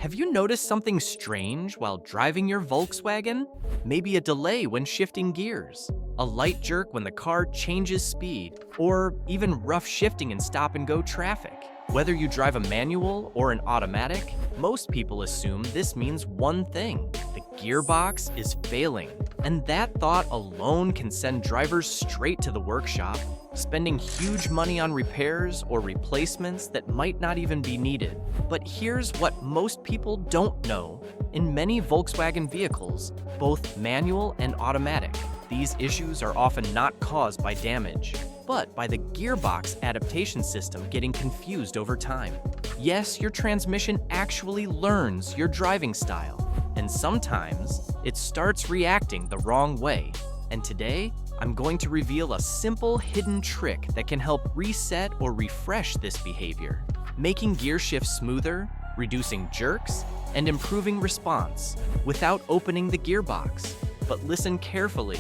Have you noticed something strange while driving your Volkswagen? Maybe a delay when shifting gears, a light jerk when the car changes speed, or even rough shifting in stop-and-go traffic. Whether you drive a manual or an automatic, most people assume this means one thing: the gearbox is failing. And that thought alone can send drivers straight to the workshop, spending huge money on repairs or replacements that might not even be needed. But here's what most people don't know. In many Volkswagen vehicles, both manual and automatic, these issues are often not caused by damage, but by the gearbox adaptation system getting confused over time. Yes, your transmission actually learns your driving style, and sometimes it starts reacting the wrong way. And today, I'm going to reveal a simple hidden trick that can help reset or refresh this behavior, making gear shifts smoother, reducing jerks, and improving response without opening the gearbox. But listen carefully,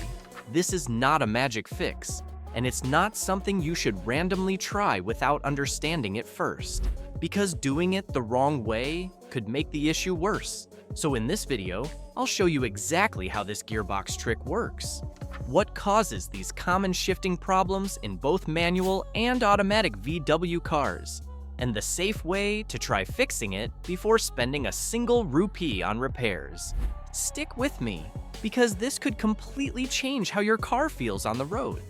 this is not a magic fix, and it's not something you should randomly try without understanding it first, because doing it the wrong way could make the issue worse. So in this video, I'll show you exactly how this gearbox trick works, what causes these common shifting problems in both manual and automatic VW cars, and the safe way to try fixing it before spending a single rupee on repairs. Stick with me, because this could completely change how your car feels on the road.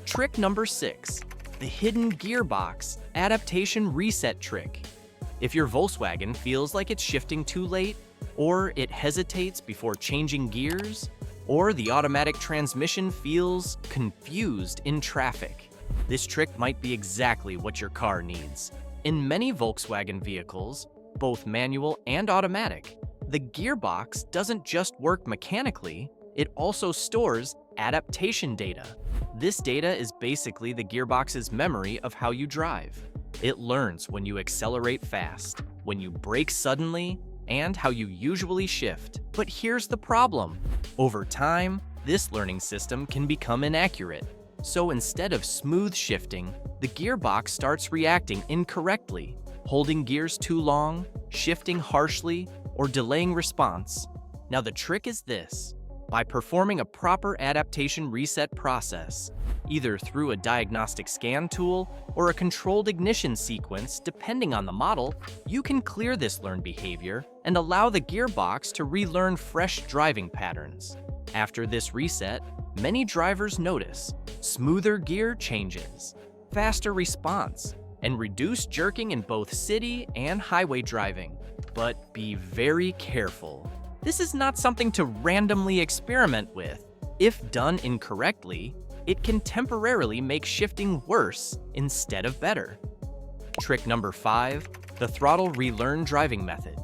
Trick number 6, the hidden gearbox adaptation reset trick. If your Volkswagen feels like it's shifting too late, or it hesitates before changing gears, or the automatic transmission feels confused in traffic, this trick might be exactly what your car needs. In many Volkswagen vehicles, both manual and automatic, the gearbox doesn't just work mechanically, it also stores adaptation data. This data is basically the gearbox's memory of how you drive. It learns when you accelerate fast, when you brake suddenly, and how you usually shift. But here's the problem. Over time, this learning system can become inaccurate. So instead of smooth shifting, the gearbox starts reacting incorrectly, holding gears too long, shifting harshly, or delaying response. Now the trick is this. By performing a proper adaptation reset process, either through a diagnostic scan tool or a controlled ignition sequence depending on the model, you can clear this learned behavior and allow the gearbox to relearn fresh driving patterns. After this reset, many drivers notice smoother gear changes, faster response, and reduced jerking in both city and highway driving. But be very careful. This is not something to randomly experiment with. If done incorrectly, it can temporarily make shifting worse instead of better. Trick number 5, the throttle relearn driving method.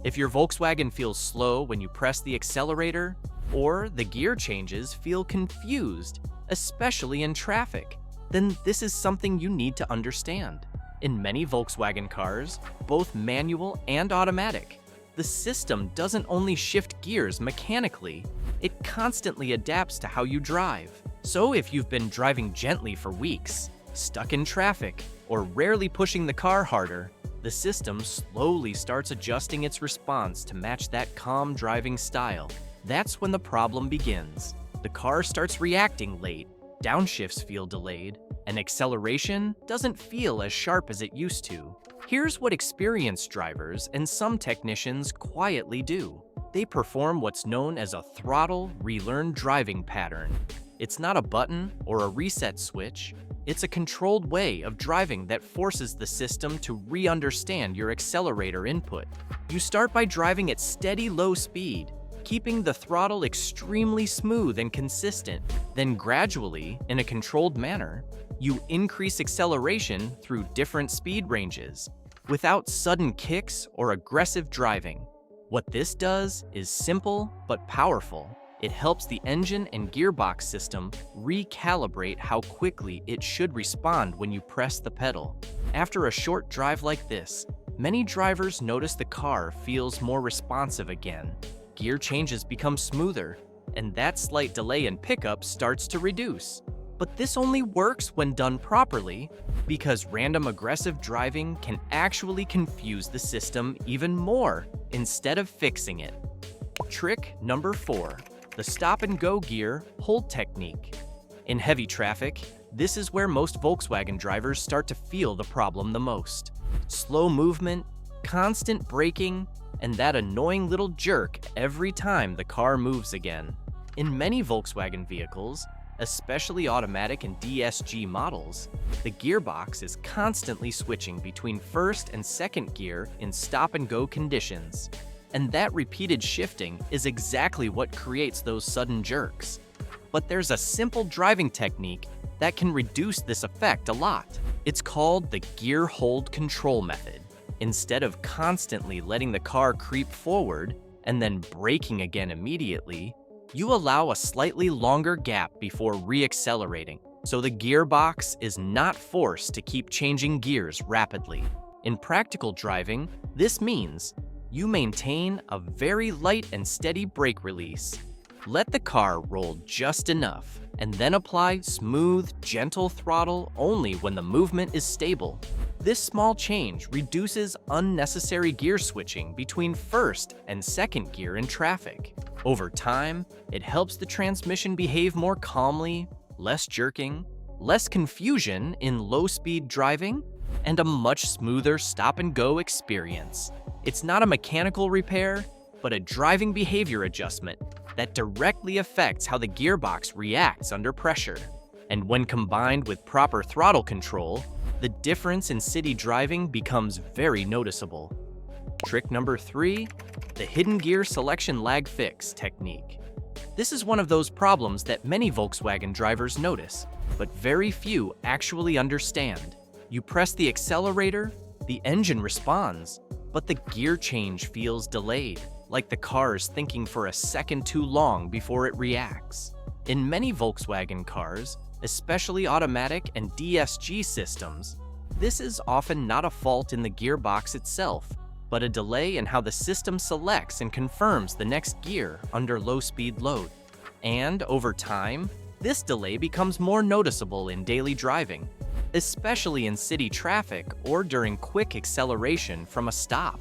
If your Volkswagen feels slow when you press the accelerator, or the gear changes feel confused, especially in traffic, then this is something you need to understand. In many Volkswagen cars, both manual and automatic, the system doesn't only shift gears mechanically, it constantly adapts to how you drive. So if you've been driving gently for weeks, stuck in traffic, or rarely pushing the car harder, the system slowly starts adjusting its response to match that calm driving style. That's when the problem begins. The car starts reacting late, downshifts feel delayed, and acceleration doesn't feel as sharp as it used to. Here's what experienced drivers and some technicians quietly do. They perform what's known as a throttle relearn driving pattern. It's not a button or a reset switch. It's a controlled way of driving that forces the system to re-understand your accelerator input. You start by driving at steady low speed, keeping the throttle extremely smooth and consistent. Then gradually, in a controlled manner, you increase acceleration through different speed ranges, without sudden kicks or aggressive driving. What this does is simple but powerful. It helps the engine and gearbox system recalibrate how quickly it should respond when you press the pedal. After a short drive like this, many drivers notice the car feels more responsive again. Gear changes become smoother, and that slight delay in pickup starts to reduce. But this only works when done properly, because random aggressive driving can actually confuse the system even more instead of fixing it. Trick number 4, the stop-and-go gear hold technique. In heavy traffic, this is where most Volkswagen drivers start to feel the problem the most. Slow movement, constant braking, and that annoying little jerk every time the car moves again. In many Volkswagen vehicles, especially automatic and DSG models, the gearbox is constantly switching between first and second gear in stop-and-go conditions. And that repeated shifting is exactly what creates those sudden jerks. But there's a simple driving technique that can reduce this effect a lot. It's called the gear hold control method. Instead of constantly letting the car creep forward and then braking again immediately, you allow a slightly longer gap before re-accelerating, so the gearbox is not forced to keep changing gears rapidly. In practical driving, this means you maintain a very light and steady brake release. Let the car roll just enough, and then apply smooth, gentle throttle only when the movement is stable. This small change reduces unnecessary gear switching between first and second gear in traffic. Over time, it helps the transmission behave more calmly, less jerking, less confusion in low-speed driving, and a much smoother stop-and-go experience. It's not a mechanical repair, but a driving behavior adjustment that directly affects how the gearbox reacts under pressure. And when combined with proper throttle control, the difference in city driving becomes very noticeable. Trick number 3, the hidden gear selection lag fix technique. This is one of those problems that many Volkswagen drivers notice, but very few actually understand. You press the accelerator, the engine responds, but the gear change feels delayed, like the car is thinking for a second too long before it reacts. In many Volkswagen cars, especially automatic and DSG systems, this is often not a fault in the gearbox itself, but a delay in how the system selects and confirms the next gear under low-speed load. And over time, this delay becomes more noticeable in daily driving, especially in city traffic or during quick acceleration from a stop.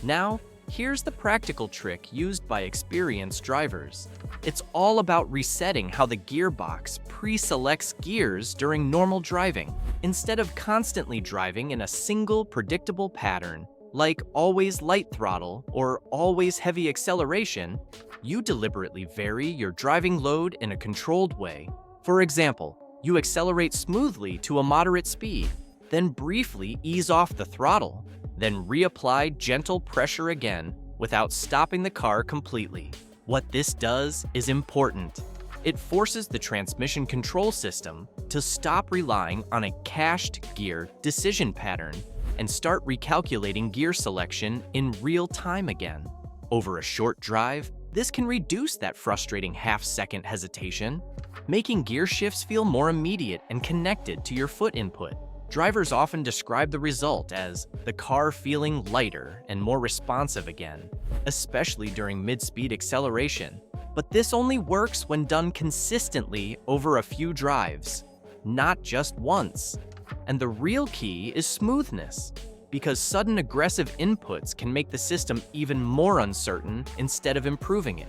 Now, here's the practical trick used by experienced drivers. It's all about resetting how the gearbox pre-selects gears during normal driving. Instead of constantly driving in a single predictable pattern, like always light throttle or always heavy acceleration, you deliberately vary your driving load in a controlled way. For example, you accelerate smoothly to a moderate speed, then briefly ease off the throttle, then reapply gentle pressure again without stopping the car completely. What this does is important. It forces the transmission control system to stop relying on a cached gear decision pattern and start recalculating gear selection in real time again. Over a short drive, this can reduce that frustrating half-second hesitation, making gear shifts feel more immediate and connected to your foot input. Drivers often describe the result as the car feeling lighter and more responsive again, especially during mid-speed acceleration. But this only works when done consistently over a few drives, not just once. And the real key is smoothness, because sudden aggressive inputs can make the system even more uncertain instead of improving it.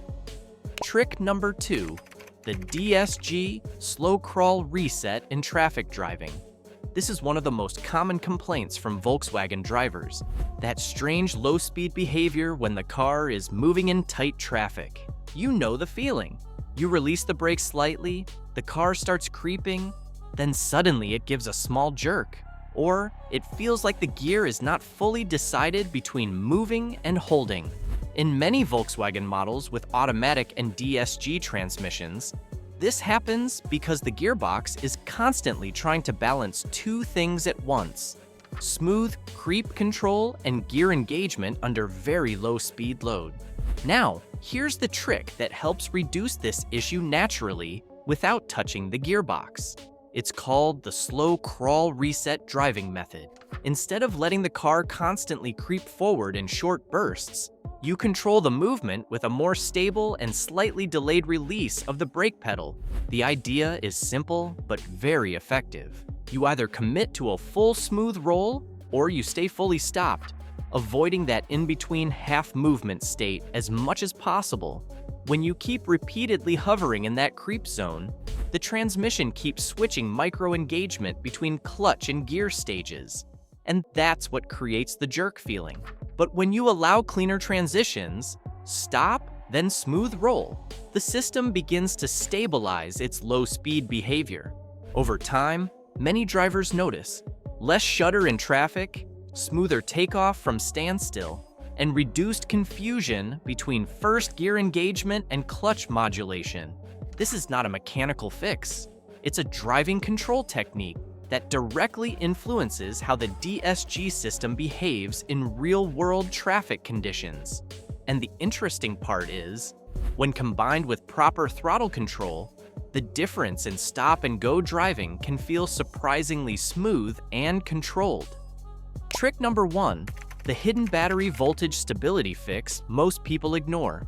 Trick number 2, the DSG slow crawl reset in traffic driving. This is one of the most common complaints from Volkswagen drivers, that strange low-speed behavior when the car is moving in tight traffic. You know the feeling. You release the brakes slightly, the car starts creeping, then suddenly it gives a small jerk. Or it feels like the gear is not fully decided between moving and holding. In many Volkswagen models with automatic and DSG transmissions, this happens because the gearbox is constantly trying to balance two things at once: smooth creep control and gear engagement under very low speed load. Now, here's the trick that helps reduce this issue naturally without touching the gearbox. It's called the slow crawl reset driving method. Instead of letting the car constantly creep forward in short bursts, You control the movement with a more stable and slightly delayed release of the brake pedal. The idea is simple but very effective. You either commit to a full smooth roll or you stay fully stopped, avoiding that in-between half movement state as much as possible. When you keep repeatedly hovering in that creep zone, the transmission keeps switching micro-engagement between clutch and gear stages, and that's what creates the jerk feeling. But when you allow cleaner transitions, stop, then smooth roll, the system begins to stabilize its low-speed behavior. Over time, many drivers notice less shudder in traffic, smoother takeoff from standstill, and reduced confusion between first gear engagement and clutch modulation. This is not a mechanical fix. It's a driving control technique that directly influences how the DSG system behaves in real-world traffic conditions. And the interesting part is, when combined with proper throttle control, the difference in stop-and-go driving can feel surprisingly smooth and controlled. Trick number 1, the hidden battery voltage stability fix most people ignore.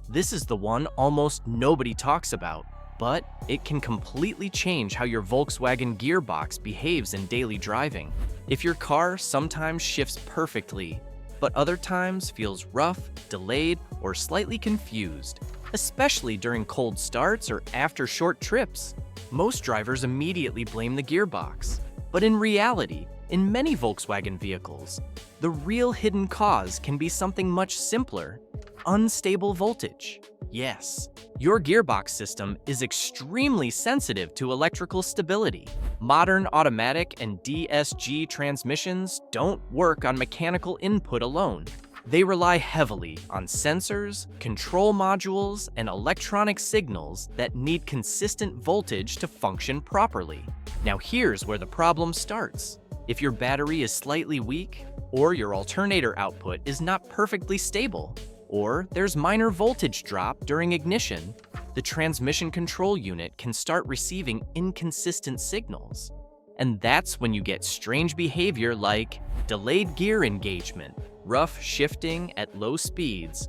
This is the one almost nobody talks about, but it can completely change how your Volkswagen Gearbox behaves in daily driving. If your car sometimes shifts perfectly, but other times feels rough, delayed, or slightly confused, especially during cold starts or after short trips, most drivers immediately blame the gearbox. But in reality, in many Volkswagen vehicles, the real hidden cause can be something much simpler: unstable voltage. Yes, your gearbox system is extremely sensitive to electrical stability. Modern automatic and DSG transmissions don't work on mechanical input alone. They rely heavily on sensors, control modules, and electronic signals that need consistent voltage to function properly. Now here's where the problem starts. If your battery is slightly weak, or your alternator output is not perfectly stable, or there's minor voltage drop during ignition, the transmission control unit can start receiving inconsistent signals. And that's when you get strange behavior like delayed gear engagement, rough shifting at low speeds,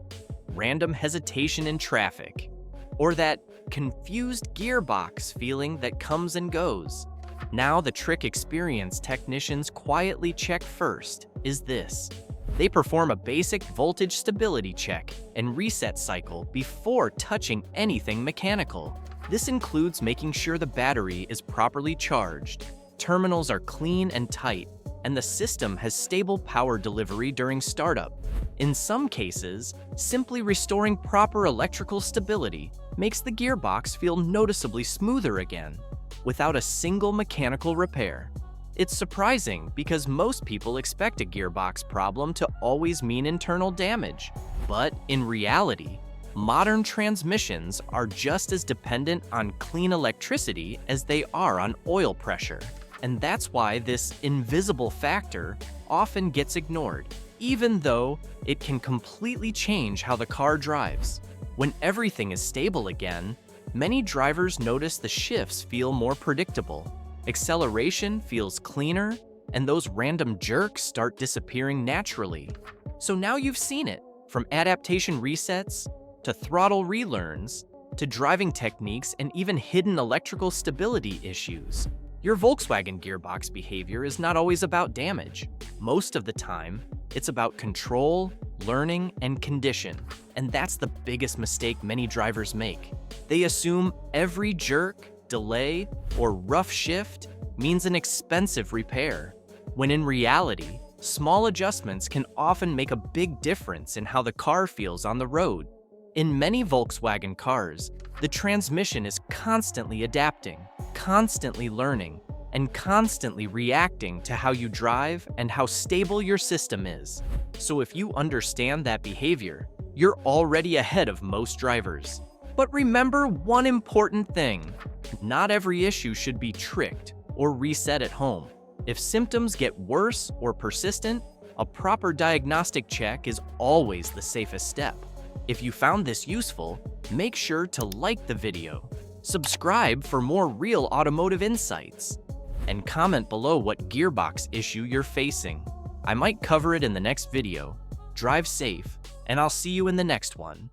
random hesitation in traffic, or that confused gearbox feeling that comes and goes. Now the trick experienced technicians quietly check first is this. They perform a basic voltage stability check and reset cycle before touching anything mechanical. This includes making sure the battery is properly charged, terminals are clean and tight, and the system has stable power delivery during startup. In some cases, simply restoring proper electrical stability makes the gearbox feel noticeably smoother again, without a single mechanical repair. It's surprising because most people expect a gearbox problem to always mean internal damage. But in reality, modern transmissions are just as dependent on clean electricity as they are on oil pressure. And that's why this invisible factor often gets ignored, even though it can completely change how the car drives. When everything is stable again, many drivers notice the shifts feel more predictable. Acceleration feels cleaner, and those random jerks start disappearing naturally. So now you've seen it, from adaptation resets, to throttle relearns, to driving techniques and even hidden electrical stability issues. Your Volkswagen gearbox behavior is not always about damage. Most of the time, it's about control, learning, and condition. And that's the biggest mistake many drivers make. They assume every jerk, delay, or rough shift means an expensive repair, when in reality, small adjustments can often make a big difference in how the car feels on the road. In many Volkswagen cars, the transmission is constantly adapting, constantly learning, and constantly reacting to how you drive and how stable your system is. So if you understand that behavior, you're already ahead of most drivers. But remember one important thing. Not every issue should be tricked or reset at home. If symptoms get worse or persistent, a proper diagnostic check is always the safest step. If you found this useful, make sure to like the video, subscribe for more real automotive insights, and comment below what gearbox issue you're facing. I might cover it in the next video. Drive safe, and I'll see you in the next one.